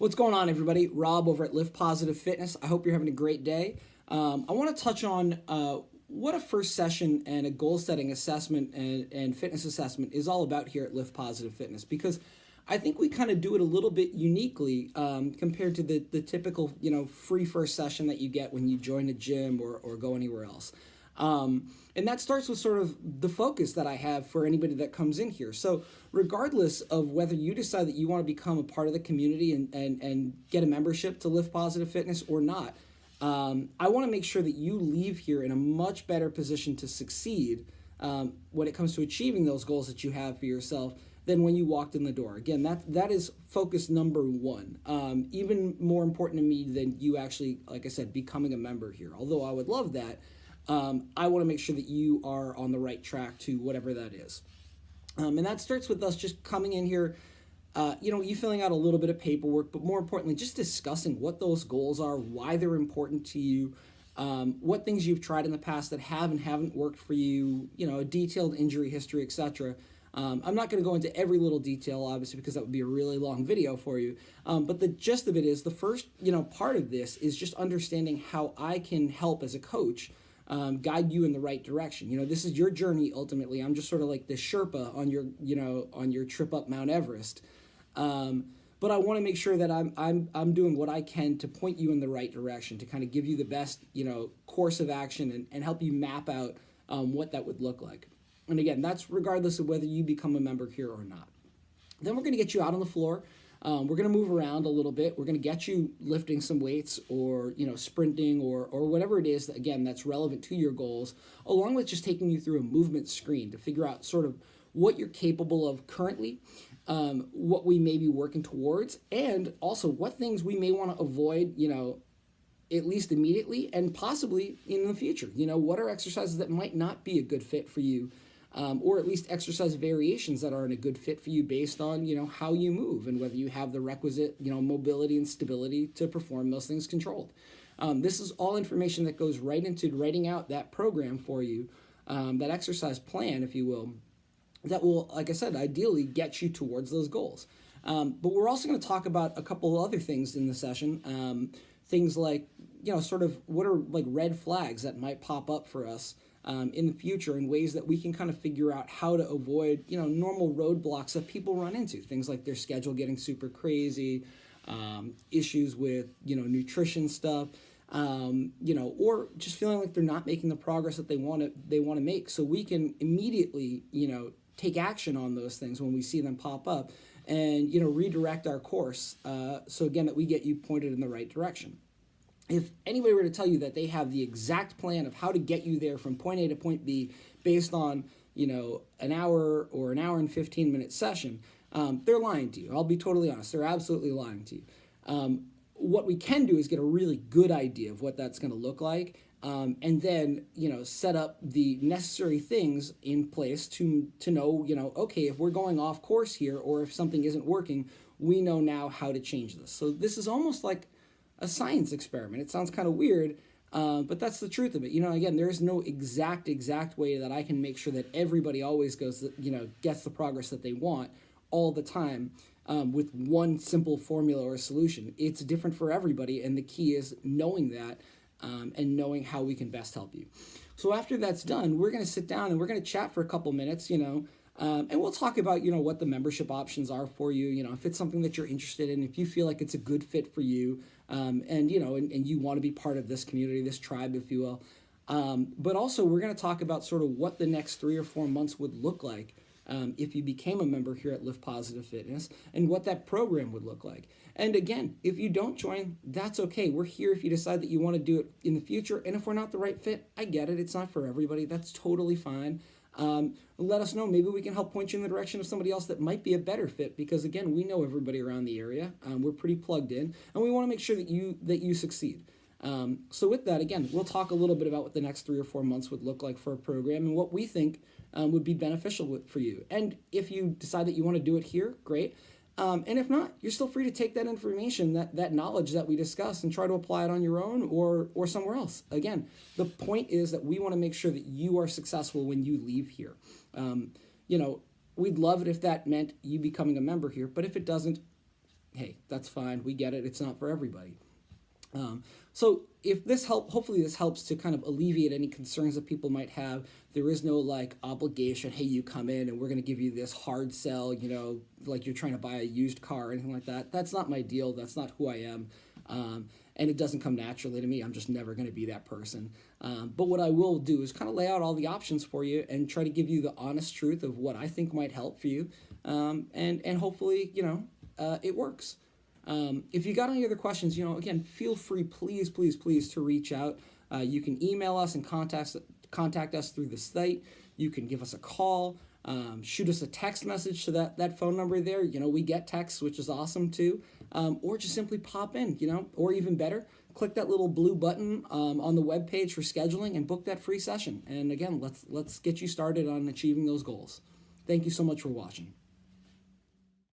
What's going on, everybody? Rob over at Lift Positive Fitness. I hope you're having a great day. I want to touch on what a first session and a goal setting assessment and fitness assessment is all about here at Lift Positive Fitness, because I think we kind of do it a little bit uniquely compared to the typical, free first session that you get when you join a gym or go anywhere else. And that starts with sort of the focus that I have for anybody that comes in here. So regardless of whether you decide that you want to become a part of the community and get a membership to Lift Positive Fitness or not, I want to make sure that you leave here in a much better position to succeed when it comes to achieving those goals that you have for yourself than when you walked in the door. Again, that is focus number one. Even more important to me than you actually, like I said, becoming a member here. Although I would love that, I want to make sure that you are on the right track to whatever that is. And that starts with us just coming in here, you filling out a little bit of paperwork, but more importantly, just discussing what those goals are, why they're important to you, what things you've tried in the past that have and haven't worked for you, a detailed injury history, etc. I'm not going to go into every little detail, obviously, because that would be a really long video for you. But the gist of it is the first, part of this is just understanding how I can help as a coach guide you in the right direction. This is your journey ultimately. I'm just sort of like the Sherpa on your trip up Mount Everest. But I want to make sure that I'm doing what I can to point you in the right direction, to kind of give you the best, course of action and help you map out what that would look like. And again, that's regardless of whether you become a member here or not. Then we're going to get you out on the floor. We're going to move around a little bit. We're going to get you lifting some weights or, sprinting or whatever it is, that, again, that's relevant to your goals, along with just taking you through a movement screen to figure out sort of what you're capable of currently, what we may be working towards, and also what things we may want to avoid, at least immediately and possibly in the future. What are exercises that might not be a good fit for you? Or at least exercise variations that aren't a good fit for you based on, how you move and whether you have the requisite, mobility and stability to perform those things controlled. This is all information that goes right into writing out that program for you, that exercise plan, if you will, that will, like I said, ideally get you towards those goals. But we're also going to talk about a couple of other things in the session, things like, sort of what are like red flags that might pop up for us in the future, in ways that we can kind of figure out how to avoid, normal roadblocks that people run into. Things like their schedule getting super crazy, issues with, nutrition stuff, or just feeling like they're not making the progress that they want to make. So we can immediately, take action on those things when we see them pop up and, redirect our course. So again, that we get you pointed in the right direction. If anybody were to tell you that they have the exact plan of how to get you there from point A to point B based on, an hour or an hour and 15-minute session, they're lying to you. I'll be totally honest. They're absolutely lying to you. What we can do is get a really good idea of what that's going to look like, and then, set up the necessary things in place to know, okay, if we're going off course here or if something isn't working, we know now how to change this. So this is almost like a science experiment. It sounds kind of weird, but that's the truth of it. Again, there is no exact way that I can make sure that everybody always goes, gets the progress that they want all the time with one simple formula or solution. It's different for everybody, and the key is knowing that and knowing how we can best help you. So after that's done, we're going to sit down and we're going to chat for a couple minutes, and we'll talk about, what the membership options are for you, if it's something that you're interested in, if you feel like it's a good fit for you, and you want to be part of this community, this tribe, if you will. But also we're going to talk about sort of what the next 3 or 4 months would look like if you became a member here at Lift Positive Fitness, and what that program would look like. And again, if you don't join, that's okay. We're here if you decide that you want to do it in the future. And if we're not the right fit, I get it. It's not for everybody. That's totally fine. Let us know. Maybe we can help point you in the direction of somebody else that might be a better fit, because again, we know everybody around the area. We're pretty plugged in, and we want to make sure that you succeed. So with that, again, we'll talk a little bit about what the next 3 or 4 months would look like for a program and what we think would be beneficial for you. And if you decide that you want to do it here, great. And if not, you're still free to take that information, that knowledge that we discussed, and try to apply it on your own or somewhere else. Again, the point is that we want to make sure that you are successful when you leave here. We'd love it if that meant you becoming a member here, but if it doesn't, hey, that's fine. We get it. It's not for everybody. So if this hopefully this helps to kind of alleviate any concerns that people might have. There is no like obligation. Hey, you come in and we're going to give you this hard sell. Like you're trying to buy a used car or anything like that. That's not my deal. That's not who I am. And it doesn't come naturally to me. I'm just never going to be that person. But what I will do is kind of lay out all the options for you and try to give you the honest truth of what I think might help for you. And hopefully, it works. If you got any other questions, again, feel free, please, please, please, to reach out. You can email us and contact us through the site. You can give us a call, shoot us a text message to that phone number there. We get texts, which is awesome too. Or just simply pop in, or even better, click that little blue button on the webpage for scheduling and book that free session. And again, let's get you started on achieving those goals. Thank you so much for watching.